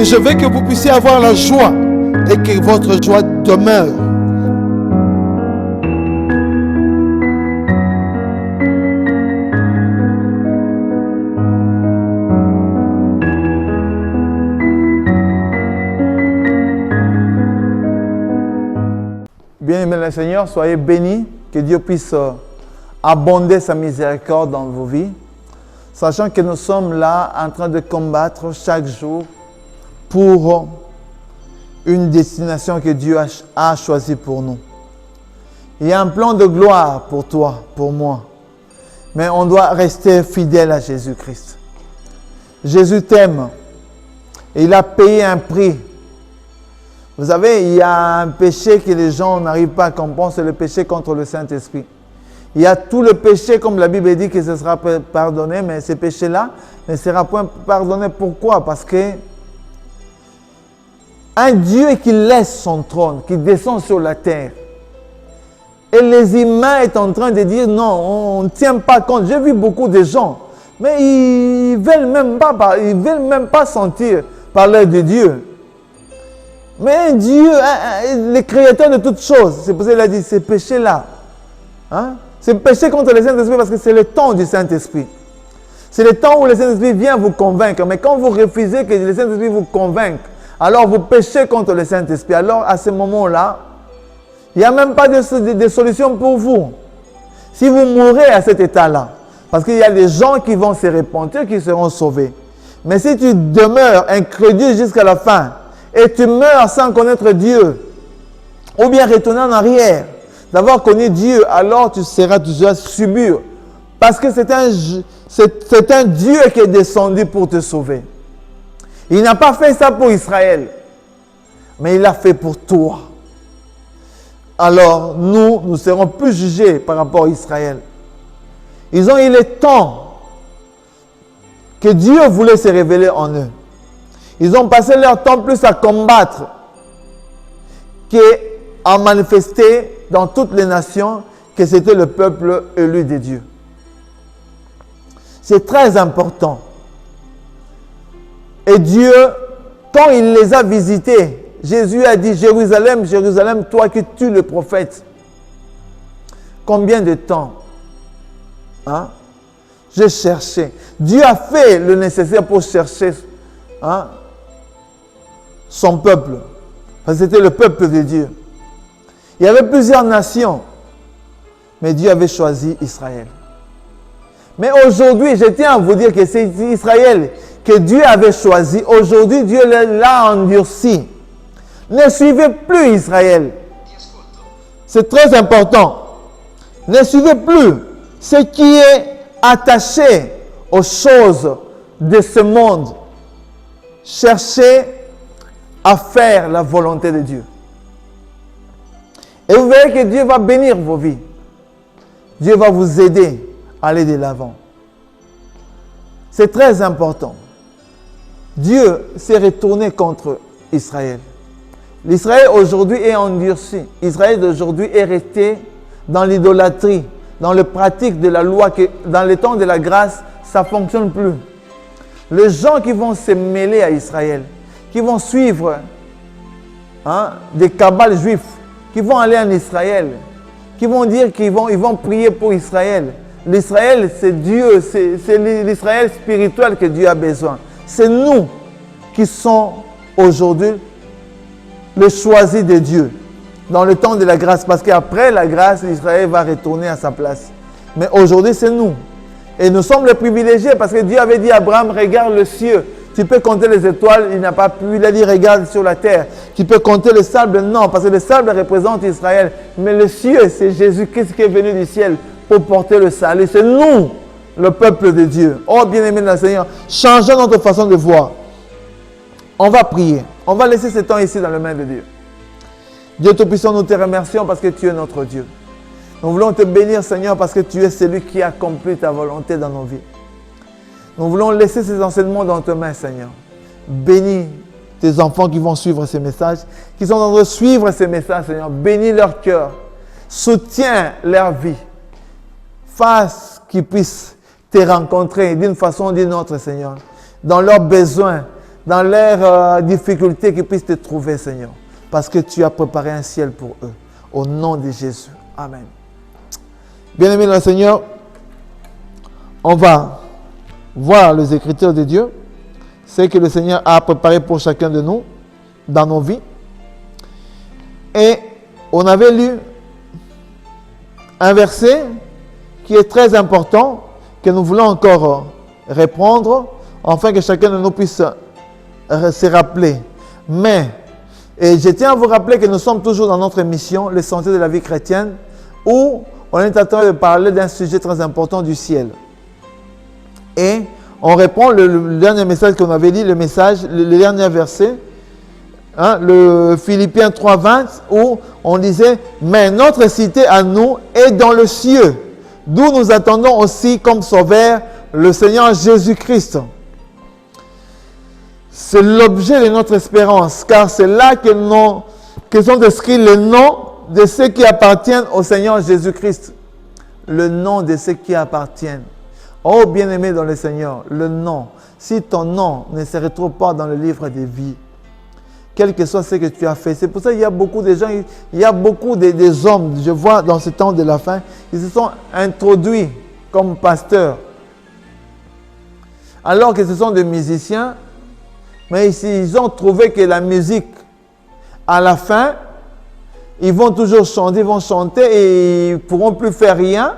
je veux que vous puissiez avoir la joie et que votre joie demeure. Bien-aimés le Seigneur, soyez bénis, que Dieu puisse abonder sa miséricorde dans vos vies, sachant que nous sommes là en train de combattre chaque jour pour une destination que Dieu a choisie pour nous. Il y a un plan de gloire pour toi, pour moi, mais on doit rester fidèle à Jésus-Christ. Jésus t'aime et il a payé un prix. Vous savez, il y a un péché que les gens n'arrivent pas à comprendre, c'est le péché contre le Saint-Esprit. Il y a tout le péché, comme la Bible dit, que ce sera pardonné, mais ce péché-là ne sera point pardonné. Pourquoi? Parce que un Dieu qui laisse son trône, qui descend sur la terre, et les humains sont en train de dire non, on ne tient pas compte. J'ai vu beaucoup de gens, mais ils ne veulent même pas sentir parler de Dieu. Mais Dieu, le créateur de toutes choses, c'est pour ça qu'il a dit, ce péché-là, c'est péché contre le Saint-Esprit parce que c'est le temps du Saint-Esprit. C'est le temps où le Saint-Esprit vient vous convaincre. Mais quand vous refusez que le Saint-Esprit vous convainque, alors vous péchez contre le Saint-Esprit. Alors à ce moment-là, il n'y a même pas de solution pour vous. Si vous mourrez à cet état-là, parce qu'il y a des gens qui vont se repentir, qui seront sauvés. Mais si tu demeures incrédule jusqu'à la fin, et tu meurs sans connaître Dieu, ou bien retourner en arrière, d'avoir connu Dieu, alors tu dois subir. Parce que c'est un Dieu qui est descendu pour te sauver. Il n'a pas fait ça pour Israël, mais il l'a fait pour toi. Alors nous serons plus jugés par rapport à Israël. Ils ont eu le temps que Dieu voulait se révéler en eux. Ils ont passé leur temps plus à combattre qu'à manifester dans toutes les nations que c'était le peuple élu de Dieu. C'est très important. Et Dieu, quand il les a visités, Jésus a dit, Jérusalem, Jérusalem, toi qui tues le prophète. Combien de temps j'ai cherché. Dieu a fait le nécessaire pour chercher son peuple. Parce que c'était le peuple de Dieu. Il y avait plusieurs nations, mais Dieu avait choisi Israël. Mais aujourd'hui, je tiens à vous dire que c'est Israël que Dieu avait choisi. Aujourd'hui, Dieu l'a endurci. Ne suivez plus Israël. C'est très important. Ne suivez plus ce qui est attaché aux choses de ce monde. Cherchez à faire la volonté de Dieu. Et vous verrez que Dieu va bénir vos vies. Dieu va vous aider à aller de l'avant. C'est très important. Dieu s'est retourné contre Israël. L'Israël aujourd'hui est endurci. Israël d'aujourd'hui est resté dans l'idolâtrie, dans le pratique de la loi, que dans le temps de la grâce, ça ne fonctionne plus. Les gens qui vont se mêler à Israël, qui vont suivre des cabales juifs, qui vont aller en Israël, qui vont dire qu'ils vont prier pour Israël. L'Israël, c'est Dieu, c'est l'Israël spirituel que Dieu a besoin. C'est nous qui sommes aujourd'hui les choisis de Dieu dans le temps de la grâce. Parce qu'après la grâce, Israël va retourner à sa place. Mais aujourd'hui, c'est nous. Et nous sommes les privilégiés parce que Dieu avait dit à Abraham, regarde le ciel. Tu peux compter les étoiles, il n'a pas pu. Il a dit, regarde sur la terre. Tu peux compter le sable? Non, parce que le sable représente Israël. Mais le ciel, c'est Jésus-Christ qui est venu du ciel pour porter le salut. C'est nous, le peuple de Dieu. Oh, bien-aimé de le Seigneur, changeons notre façon de voir. On va prier. On va laisser ce temps ici dans les mains de Dieu. Dieu Tout-Puissant, nous te remercions parce que tu es notre Dieu. Nous voulons te bénir, Seigneur, parce que tu es celui qui accomplit ta volonté dans nos vies. Nous voulons laisser ces enseignements dans tes mains, Seigneur. Bénis tes enfants qui vont suivre ces messages, qui sont en train de suivre ces messages, Seigneur. Bénis leur cœur. Soutiens leur vie. Fasse qu'ils puissent te rencontrer d'une façon ou d'une autre, Seigneur, dans leurs besoins, dans leurs difficultés, qu'ils puissent te trouver, Seigneur. Parce que tu as préparé un ciel pour eux. Au nom de Jésus. Amen. Bien-aimés dans le Seigneur, on va voir les Écritures de Dieu, ce que le Seigneur a préparé pour chacun de nous dans nos vies. Et on avait lu un verset qui est très important, que nous voulons encore reprendre, afin que chacun de nous puisse se rappeler. Et je tiens à vous rappeler que nous sommes toujours dans notre émission, le sentier de la vie chrétienne, où on est en train de parler d'un sujet très important du ciel. Et on reprend le dernier message qu'on avait dit, le dernier verset, le Philippiens 3:20, où on disait « Mais notre cité à nous est dans le ciel, d'où nous attendons aussi comme sauveur le Seigneur Jésus-Christ. » C'est l'objet de notre espérance, car c'est là que sont inscrits les noms de ceux qui appartiennent au Seigneur Jésus-Christ. Le nom de ceux qui appartiennent. Oh bien-aimé dans le Seigneur, le nom. Si ton nom ne se retrouve pas dans le livre de vie, quel que soit ce que tu as fait. C'est pour ça qu'il y a beaucoup de gens, il y a beaucoup des hommes, je vois dans ce temps de la fin, ils se sont introduits comme pasteurs. Alors que ce sont des musiciens, mais ils ont trouvé que la musique, à la fin, ils vont toujours chanter, ils vont chanter et ils ne pourront plus faire rien.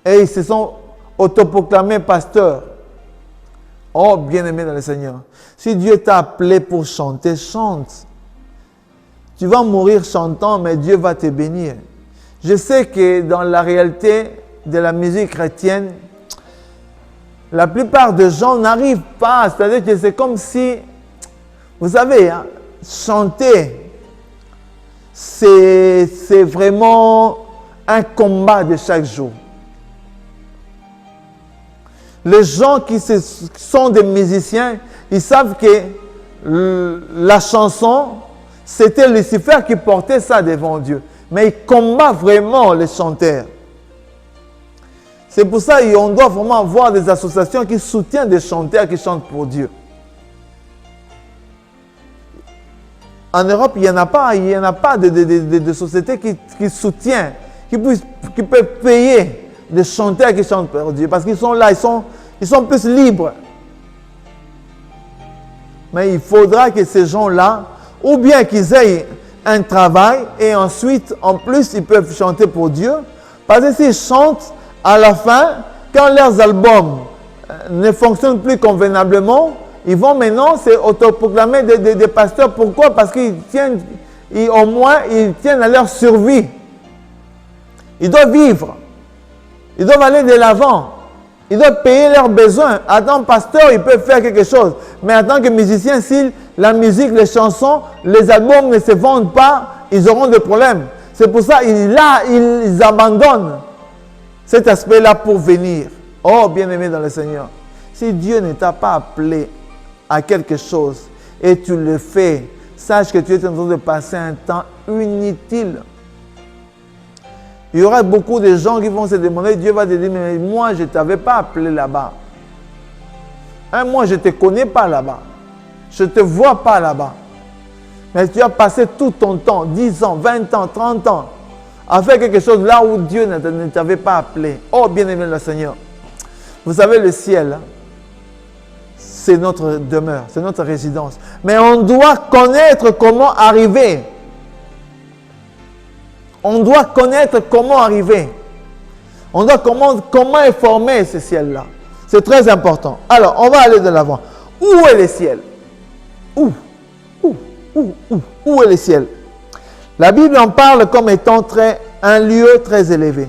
Et ils se sont autoproclamés pasteurs. Oh, bien-aimé dans le Seigneur, si Dieu t'a appelé pour chanter, chante. Tu vas mourir chantant, mais Dieu va te bénir. Je sais que dans la réalité de la musique chrétienne, la plupart des gens n'arrivent pas. C'est-à-dire que c'est comme si, vous savez, chanter, c'est vraiment un combat de chaque jour. Les gens qui sont des musiciens, ils savent que la chanson, c'était Lucifer qui portait ça devant Dieu. Mais il combat vraiment les chanteurs. C'est pour ça qu'on doit vraiment avoir des associations qui soutiennent des chanteurs qui chantent pour Dieu. En Europe, il n'y en a pas de société qui soutient, qui peut payer des chanteurs qui chantent pour Dieu. Parce qu'ils sont là, ils sont plus libres. Mais il faudra que ces gens-là, ou bien qu'ils aient un travail, et ensuite, en plus, ils peuvent chanter pour Dieu. Parce que s'ils chantent, à la fin, quand leurs albums ne fonctionnent plus convenablement, ils vont maintenant se autoproclamer des pasteurs. Pourquoi? Parce qu'ils tiennent, au moins, ils tiennent à leur survie. Ils doivent vivre. Ils doivent aller de l'avant. Ils doivent payer leurs besoins. En tant que pasteur, ils peuvent faire quelque chose. Mais en tant que musicien, si la musique, les chansons, les albums ne se vendent pas, ils auront des problèmes. C'est pour ça ils abandonnent cet aspect-là pour venir. Oh, bien-aimé dans le Seigneur, si Dieu ne t'a pas appelé à quelque chose et tu le fais, sache que tu es en train de passer un temps inutile. Il y aura beaucoup de gens qui vont se demander, Dieu va te dire, mais moi je ne t'avais pas appelé là-bas. Moi je ne te connais pas là-bas. Je ne te vois pas là-bas. Mais tu as passé tout ton temps, 10 ans, 20 ans, 30 ans, à faire quelque chose là où Dieu ne t'avait pas appelé. Oh, bien-aimé le Seigneur. Vous savez, le ciel, c'est notre demeure, c'est notre résidence. Mais on doit connaître comment arriver. On doit connaître comment arriver. On doit comment est formé ce ciel-là. C'est très important. Alors, on va aller de l'avant. Où est le ciel? Où est le ciel? La Bible en parle comme étant un lieu très élevé.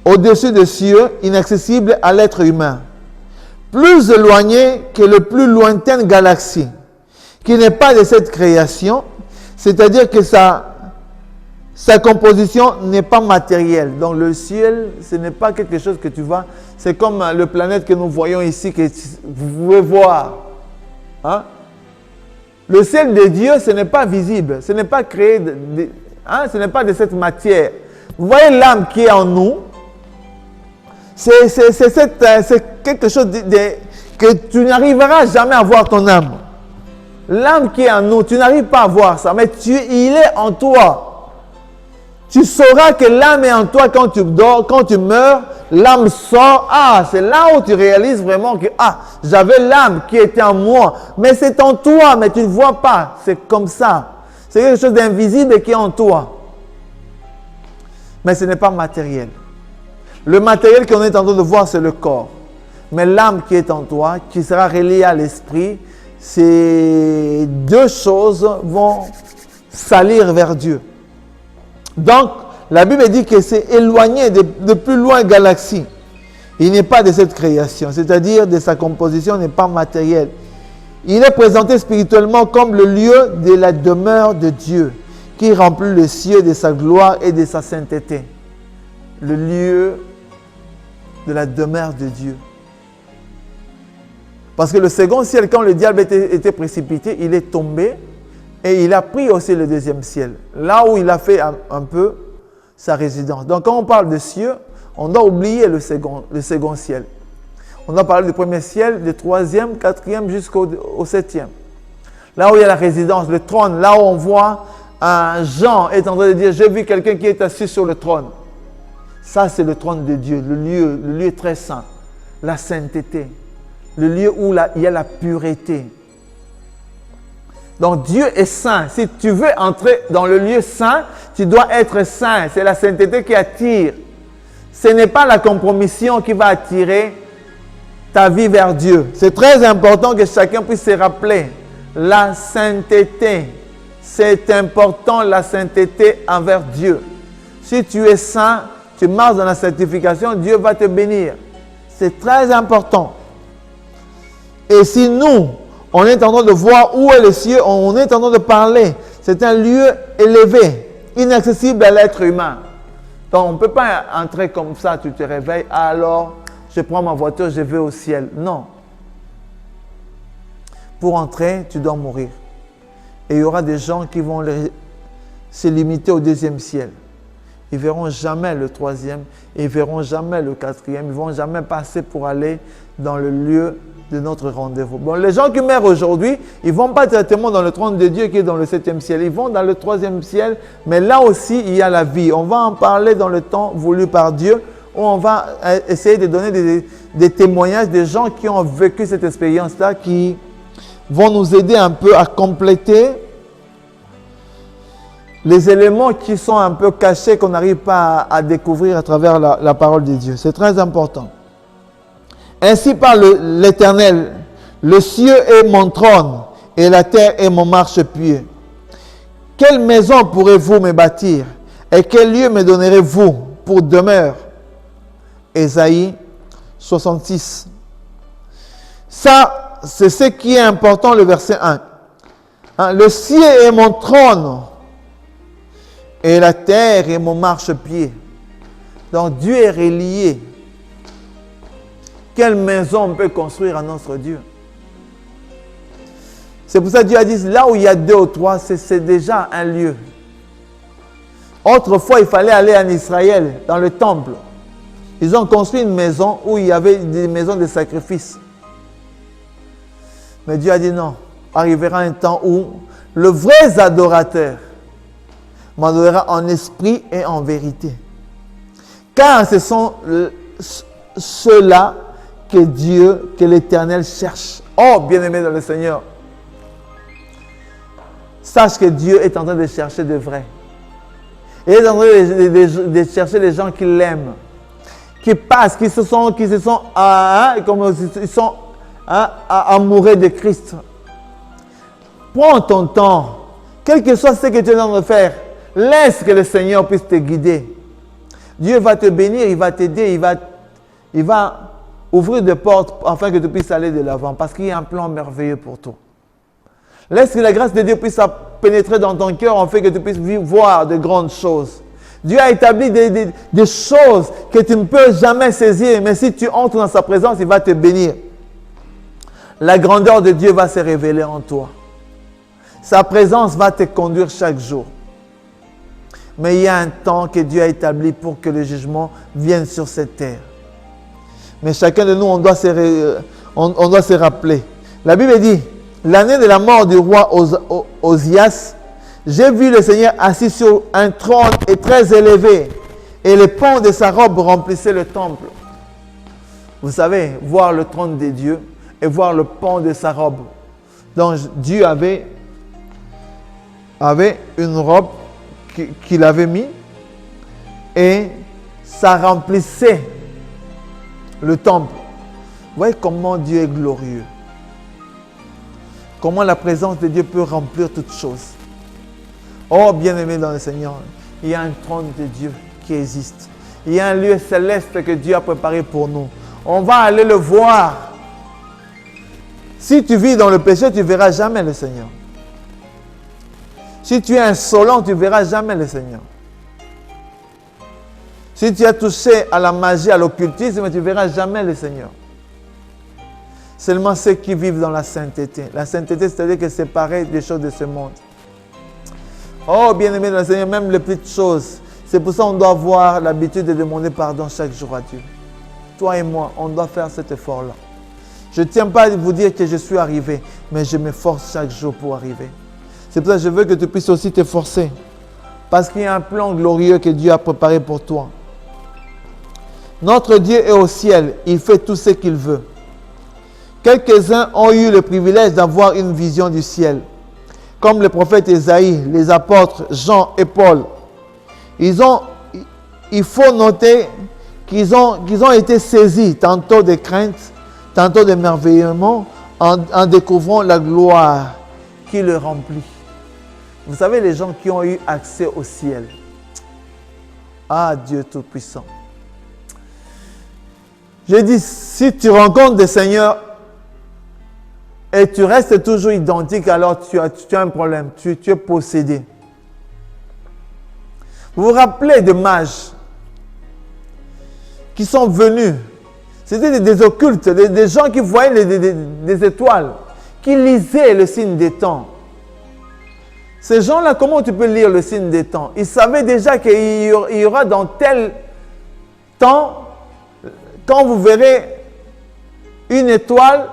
Au-dessus des cieux, inaccessible à l'être humain. Plus éloigné que les plus lointaines galaxies, qui n'est pas de cette création, c'est-à-dire que sa composition n'est pas matérielle. Donc le ciel, ce n'est pas quelque chose que tu vois. C'est comme la planète que nous voyons ici, que vous pouvez voir. Hein? Le ciel de Dieu, ce n'est pas visible. Ce n'est pas créé, ce n'est pas de cette matière. Vous voyez l'âme qui est en nous. C'est quelque chose que tu n'arriveras jamais à voir ton âme. L'âme qui est en nous, tu n'arrives pas à voir ça, mais il est en toi. Tu sauras que l'âme est en toi quand tu dors, quand tu meurs, l'âme sort. Ah, c'est là où tu réalises vraiment que j'avais l'âme qui était en moi, mais c'est en toi, mais tu ne vois pas. C'est comme ça. C'est quelque chose d'invisible qui est en toi. Mais ce n'est pas matériel. Le matériel qu'on est en train de voir, c'est le corps. Mais l'âme qui est en toi, qui sera reliée à l'esprit, ces deux choses vont s'allier vers Dieu. Donc, la Bible dit que c'est éloigné de plus loin galaxie. Il n'est pas de cette création, c'est-à-dire de sa composition n'est pas matérielle. Il est présenté spirituellement comme le lieu de la demeure de Dieu, qui remplit les cieux de sa gloire et de sa sainteté. Le lieu de la demeure de Dieu. Parce que le second ciel, quand le diable était précipité, il est tombé et il a pris aussi le deuxième ciel. Là où il a fait un peu sa résidence. Donc quand on parle de cieux, on doit oublier le second ciel. On doit parler du premier ciel, du troisième, quatrième jusqu'au septième. Là où il y a la résidence, le trône, là où on voit Jean est en train de dire, j'ai vu quelqu'un qui est assis sur le trône. Ça, c'est le trône de Dieu, le lieu très saint, la sainteté, le lieu où il y a la pureté. Donc, Dieu est saint. Si tu veux entrer dans le lieu saint, tu dois être saint. C'est la sainteté qui attire. Ce n'est pas la compromission qui va attirer ta vie vers Dieu. C'est très important que chacun puisse se rappeler la sainteté. C'est important la sainteté envers Dieu. Si tu es saint, tu marches dans la sanctification, Dieu va te bénir. C'est très important. Et si nous, on est en train de voir où est le ciel, on est en train de parler, c'est un lieu élevé, inaccessible à l'être humain. Donc on ne peut pas entrer comme ça, tu te réveilles, alors je prends ma voiture, je vais au ciel. Non. Pour entrer, tu dois mourir. Et il y aura des gens qui vont se limiter au deuxième ciel. Ils ne verront jamais le troisième, ils ne verront jamais le quatrième, ils ne vont jamais passer pour aller dans le lieu de notre rendez-vous. Bon, les gens qui meurent aujourd'hui, ils ne vont pas directement dans le trône de Dieu qui est dans le septième ciel. Ils vont dans le troisième ciel, mais là aussi, il y a la vie. On va en parler dans le temps voulu par Dieu, où on va essayer de donner des témoignages des gens qui ont vécu cette expérience-là, qui vont nous aider un peu à compléter les éléments qui sont un peu cachés, qu'on n'arrive pas à découvrir à travers la parole de Dieu. C'est très important. Ainsi parle l'Éternel, le ciel est mon trône et la terre est mon marchepied. Quelle maison pourrez-vous me bâtir et quel lieu me donnerez-vous pour demeure? Ésaïe 66. Ça, c'est ce qui est important, le verset 1. Le ciel est mon trône et la terre est mon marchepied. Donc Dieu est relié. Quelle maison on peut construire à notre Dieu? C'est pour ça que Dieu a dit, là où il y a 2 ou 3, c'est déjà un lieu. Autrefois, il fallait aller en Israël, dans le temple. Ils ont construit une maison où il y avait des maisons de sacrifice. Mais Dieu a dit non. Arrivera un temps où le vrai adorateur m'adorera en esprit et en vérité. Car ce sont ceux-là que Dieu, que l'Éternel cherche. Oh, bien-aimé dans le Seigneur, sache que Dieu est en train de chercher de vrai. Il est en train de chercher les gens qui l'aiment, qui passent, qui se sont amoureux de Christ. Prends ton temps, quel que soit ce que tu es en train de faire, laisse que le Seigneur puisse te guider. Dieu va te bénir, il va t'aider, il va ouvrir des portes afin que tu puisses aller de l'avant, parce qu'il y a un plan merveilleux pour toi. Laisse que la grâce de Dieu puisse pénétrer dans ton cœur afin que tu puisses voir de grandes choses. Dieu a établi des choses que tu ne peux jamais saisir, mais si tu entres dans sa présence, il va te bénir. La grandeur de Dieu va se révéler en toi. Sa présence va te conduire chaque jour. Mais il y a un temps que Dieu a établi pour que le jugement vienne sur cette terre. Mais chacun de nous, on doit se rappeler. La Bible dit, l'année de la mort du roi Osias, j'ai vu le Seigneur assis sur un trône et très élevé, et les pans de sa robe remplissaient le temple. Vous savez, voir le trône de Dieu et voir le pan de sa robe. Donc Dieu avait une robe qu'il avait mis et ça remplissait le temple. Vous voyez comment Dieu est glorieux. Comment la présence de Dieu peut remplir toutes choses. Oh, bien-aimé dans le Seigneur, il y a un trône de Dieu qui existe. Il y a un lieu céleste que Dieu a préparé pour nous. On va aller le voir. Si tu vis dans le péché, tu ne verras jamais le Seigneur. Si tu es insolent, tu ne verras jamais le Seigneur. Si tu as touché à la magie, à l'occultisme, tu ne verras jamais le Seigneur. Seulement ceux qui vivent dans la sainteté. La sainteté, c'est-à-dire que c'est pareil des choses de ce monde. Oh, bien-aimé dans le Seigneur, même les petites choses. C'est pour ça qu'on doit avoir l'habitude de demander pardon chaque jour à Dieu. Toi et moi, on doit faire cet effort-là. Je ne tiens pas à vous dire que je suis arrivé, mais je m'efforce chaque jour pour arriver. C'est pour ça que je veux que tu puisses aussi t'efforcer. Parce qu'il y a un plan glorieux que Dieu a préparé pour toi. Notre Dieu est au ciel, il fait tout ce qu'il veut. Quelques-uns ont eu le privilège d'avoir une vision du ciel, comme le prophète Ésaïe, les apôtres Jean et Paul. Il faut noter qu'ils ont été saisis tantôt de crainte, tantôt d'émerveillement, en découvrant la gloire qui le remplit. Vous savez, les gens qui ont eu accès au ciel. Ah, Dieu Tout-Puissant. J'ai dit, si tu rencontres des seigneurs et tu restes toujours identique, alors tu as un problème, tu es possédé. Vous vous rappelez des mages qui sont venus. C'était des occultes, des gens qui voyaient des étoiles, qui lisaient le signe des temps. Ces gens-là, comment tu peux lire le signe des temps? Ils savaient déjà qu'il y aura dans tel temps, quand vous verrez une étoile,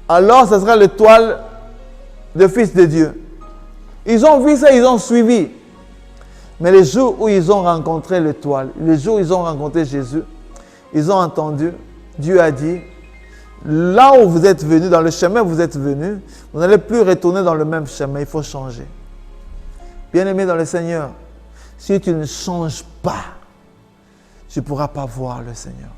alors ce sera l'étoile de Fils de Dieu. Ils ont vu ça, ils ont suivi. Mais les jours où ils ont rencontré l'étoile, les jours où ils ont rencontré Jésus, ils ont entendu, Dieu a dit, là où vous êtes venus, dans le chemin où vous êtes venus, vous n'allez plus retourner dans le même chemin, il faut changer. Bien-aimé dans le Seigneur, si tu ne changes pas, tu ne pourras pas voir le Seigneur.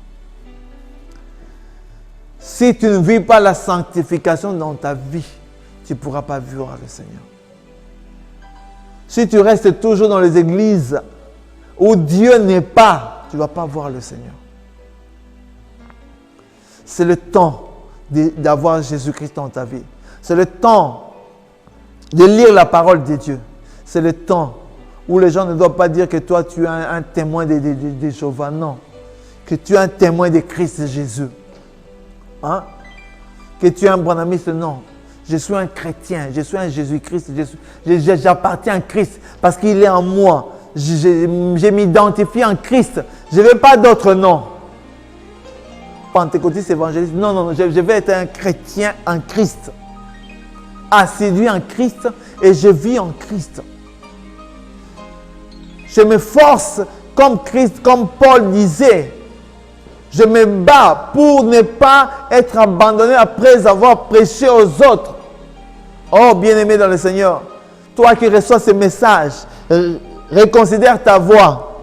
Si tu ne vis pas la sanctification dans ta vie, tu ne pourras pas voir le Seigneur. Si tu restes toujours dans les églises où Dieu n'est pas, tu ne vas pas voir le Seigneur. C'est le temps d'avoir Jésus-Christ dans ta vie. C'est le temps de lire la parole de Dieu. C'est le temps où les gens ne doivent pas dire que toi tu es un témoin de Jéhovah. Non. Que tu es un témoin de Christ Jésus. Hein? Que tu es un branhamiste. Non. Je suis un chrétien. Je suis un Jésus-Christ. J'appartiens à Christ parce qu'il est en moi. Je m'identifie en Christ. Je ne veux pas d'autre nom. Pentecôtiste, évangéliste. Non, non, je vais être un chrétien en Christ. Assidu en Christ et je vis en Christ. Je me force comme Christ, comme Paul disait. Je me bats pour ne pas être abandonné après avoir prêché aux autres. Oh, bien-aimé dans le Seigneur, toi qui reçois ce message, reconsidère ta voix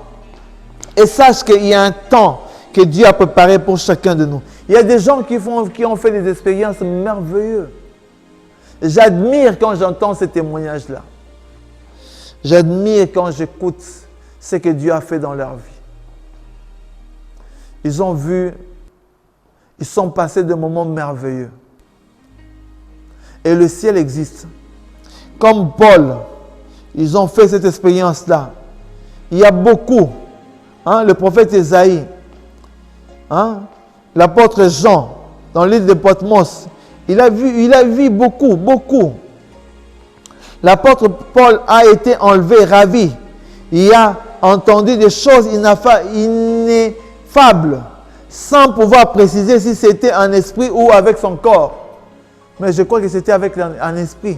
et sache qu'il y a un temps que Dieu a préparé pour chacun de nous. Il y a des gens qui ont fait des expériences merveilleuses. J'admire quand j'entends ces témoignages-là. J'admire quand j'écoute ce que Dieu a fait dans leur vie. Ils ont vu, ils sont passés de moments merveilleux. Et le ciel existe. Comme Paul, ils ont fait cette expérience-là. Il y a beaucoup. Le prophète Ésaïe, l'apôtre Jean, dans l'île de Patmos, il a vu beaucoup. L'apôtre Paul a été enlevé, ravi. Il a entendu des choses ineffables. sans pouvoir préciser si c'était en esprit ou avec son corps. Mais je crois que c'était avec un esprit.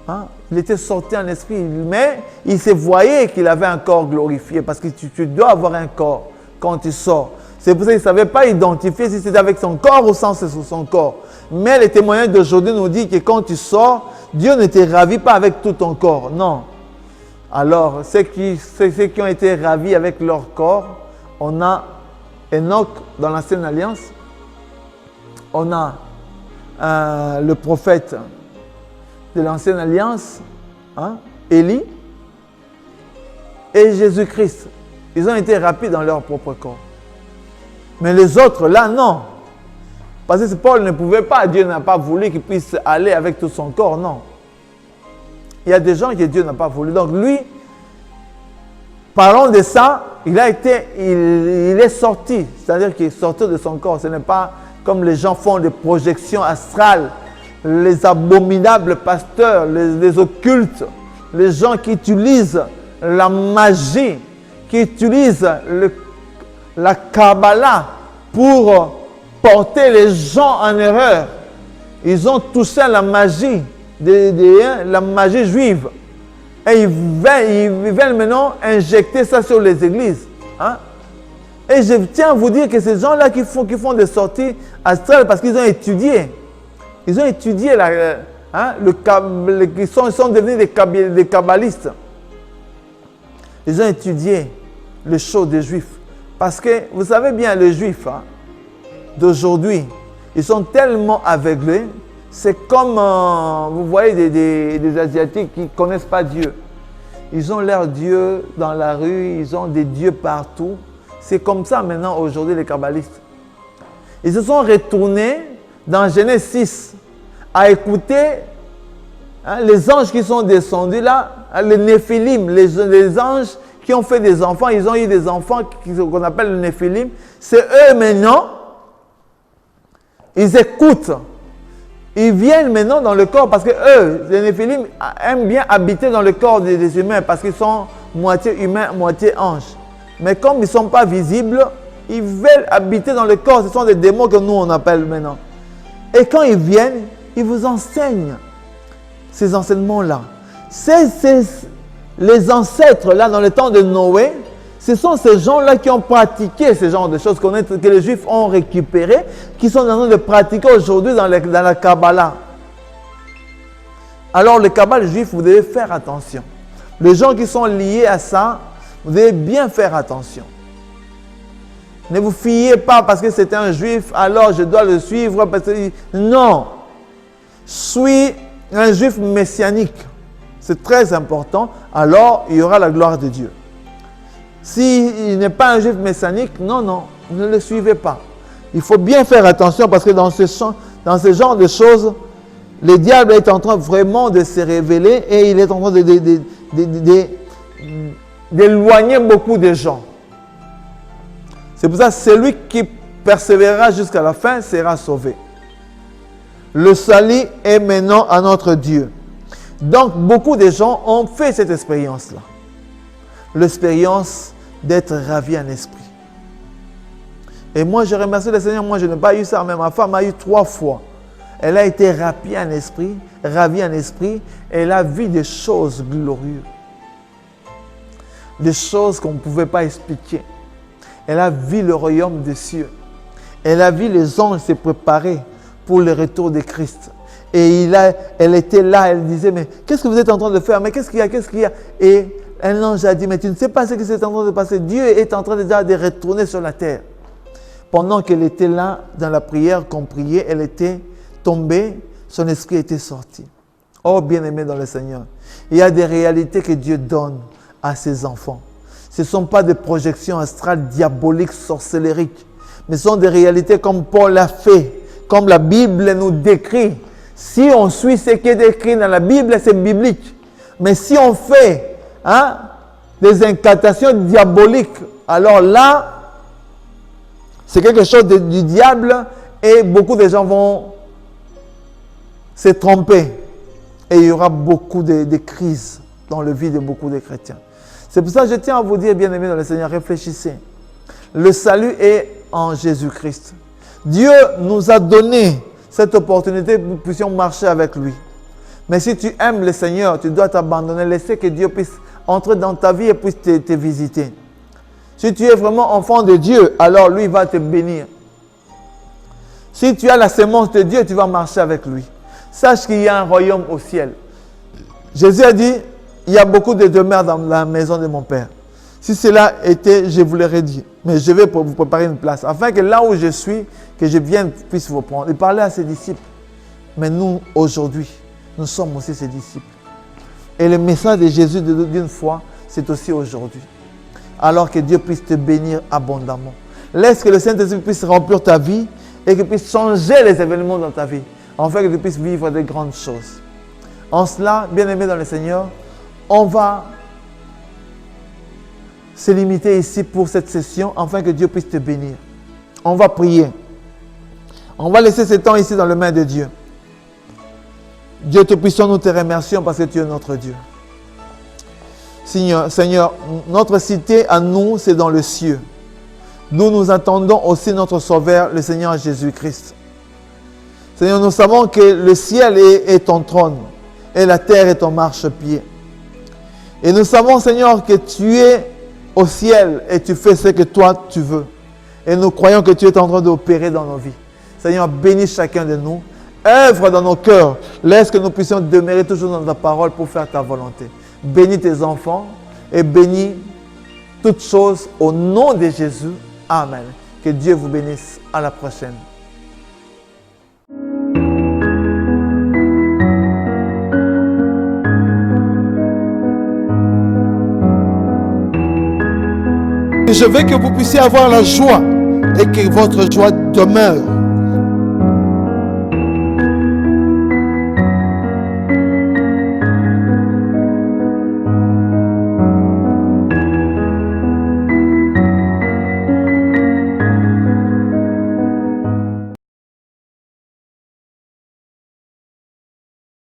Hein? Il était sorti en esprit, mais il se voyait qu'il avait un corps glorifié parce que tu dois avoir un corps quand tu sors. C'est pour ça qu'il ne savait pas identifier si c'était avec son corps ou sans son corps. Mais les témoignages d'aujourd'hui nous disent que quand tu sors, Dieu ne te ravit pas avec tout ton corps. Non. Alors, ceux qui ont été ravis avec leur corps, on a Enoch dans l'Ancienne Alliance, on a le prophète de l'Ancienne Alliance, hein, Élie, et Jésus-Christ. Ils ont été ravis dans leur propre corps. Mais les autres, là, non. Parce que Paul ne pouvait pas, Dieu n'a pas voulu qu'il puisse aller avec tout son corps, non. Il y a des gens que Dieu n'a pas voulu. Donc lui, parlons de ça, il est sorti. C'est-à-dire qu'il est sorti de son corps. Ce n'est pas comme les gens font des projections astrales, les abominables pasteurs, les occultes, les gens qui utilisent la magie, qui utilisent la Kabbalah pour porter les gens en erreur. Ils ont touché à la magie, la magie juive. Et ils veulent maintenant injecter ça sur les églises. Hein? Et je tiens à vous dire que ces gens-là qui font des sorties astrales parce qu'ils ont étudié. Ils ont étudié, ils sont devenus des kabbalistes. Ils ont étudié les choses des Juifs. Parce que, vous savez bien, les Juifs d'aujourd'hui, ils sont tellement aveuglés. C'est comme, vous voyez, des Asiatiques qui ne connaissent pas Dieu. Ils ont leur Dieu dans la rue, ils ont des dieux partout. C'est comme ça maintenant aujourd'hui les kabbalistes. Ils se sont retournés dans Genèse 6 à écouter les anges qui sont descendus là, les Néphilim, les anges qui ont fait des enfants. Ils ont eu des enfants qu'on appelle les Néphilim. C'est eux maintenant, ils écoutent. Ils viennent maintenant dans le corps parce que eux, les Néphilim, aiment bien habiter dans le corps des humains parce qu'ils sont moitié humains, moitié anges. Mais comme ils ne sont pas visibles, ils veulent habiter dans le corps. Ce sont des démons que nous on appelle maintenant. Et quand ils viennent, ils vous enseignent ces enseignements-là. Les ancêtres là dans le temps de Noé, ce sont ces gens-là qui ont pratiqué ce genre de choses que les Juifs ont récupérées, qui sont en train de pratiquer aujourd'hui dans la Kabbalah. Alors, le Kabbalah juif, vous devez faire attention. Les gens qui sont liés à ça, vous devez bien faire attention. Ne vous fiez pas parce que c'est un Juif, alors je dois le suivre. Parce que... Non. Suis un Juif messianique. C'est très important. Alors, il y aura la gloire de Dieu. S'il n'est pas un Juif messianique, non, ne le suivez pas. Il faut bien faire attention parce que dans ce genre de choses, le diable est en train vraiment de se révéler et il est en train d'éloigner beaucoup de gens. C'est pour ça que celui qui persévérera jusqu'à la fin sera sauvé. Le salut est maintenant à notre Dieu. Donc, beaucoup de gens ont fait cette expérience-là. L'expérience d'être ravi en esprit. Et moi, je remercie le Seigneur. Moi, je n'ai pas eu ça, mais ma femme a eu 3 fois. Elle a été ravie en esprit. Elle a vu des choses glorieuses. Des choses qu'on ne pouvait pas expliquer. Elle a vu le royaume des cieux. Elle a vu les anges se préparer pour le retour de Christ. Et elle était là, elle disait, mais qu'est-ce que vous êtes en train de faire? Mais qu'est-ce qu'il y a? Et un ange a dit, mais tu ne sais pas ce qui s'est en train de passer. Dieu est en train déjà de retourner sur la terre. Pendant qu'elle était là, dans la prière qu'on priait, elle était tombée, son esprit était sorti. Oh, bien-aimé dans le Seigneur, il y a des réalités que Dieu donne à ses enfants. Ce ne sont pas des projections astrales, diaboliques, sorcellériques, mais ce sont des réalités comme Paul l'a fait, comme la Bible nous décrit. Si on suit ce qui est décrit dans la Bible, c'est biblique. Mais si on fait des incantations diaboliques, alors là, c'est quelque chose du diable et beaucoup de gens vont se tromper. Et il y aura beaucoup de crises dans la vie de beaucoup de chrétiens. C'est pour ça que je tiens à vous dire, bien-aimés dans le Seigneur, réfléchissez. Le salut est en Jésus-Christ. Dieu nous a donné cette opportunité pour que nous puissions marcher avec lui. Mais si tu aimes le Seigneur, tu dois t'abandonner, laisser que Dieu puisse entrer dans ta vie et puisse te visiter. Si tu es vraiment enfant de Dieu, alors lui va te bénir. Si tu as la sémence de Dieu, tu vas marcher avec lui. Sache qu'il y a un royaume au ciel. Jésus a dit, il y a beaucoup de demeures dans la maison de mon Père. Si cela était, je vous l'aurais dit. Mais je vais vous préparer une place, afin que là où je suis, que je vienne, puisse vous prendre. Et parler à ses disciples. Mais nous, aujourd'hui, nous sommes aussi ses disciples. Et le message de Jésus d'une fois, c'est aussi aujourd'hui. Alors que Dieu puisse te bénir abondamment. Laisse que le Saint-Esprit puisse remplir ta vie et qu'il puisse changer les événements dans ta vie, afin que tu puisses vivre de grandes choses. En cela, bien-aimés dans le Seigneur, on va se limiter ici pour cette session, afin que Dieu puisse te bénir. On va prier. On va laisser ce temps ici dans les mains de Dieu. Dieu Tout-Puissant, nous te remercions parce que tu es notre Dieu. Seigneur, notre cité à nous, c'est dans le ciel. Nous attendons aussi notre Sauveur, le Seigneur Jésus-Christ. Seigneur, nous savons que le ciel est ton trône et la terre est ton marchepied. Et nous savons, Seigneur, que tu es au ciel et tu fais ce que toi tu veux. Et nous croyons que tu es en train d'opérer dans nos vies. Seigneur, bénis chacun de nous. Œuvre dans nos cœurs. Laisse que nous puissions demeurer toujours dans ta parole pour faire ta volonté. Bénis tes enfants et bénis toutes choses au nom de Jésus. Amen. Que Dieu vous bénisse. À la prochaine. Je veux que vous puissiez avoir la joie et que votre joie demeure.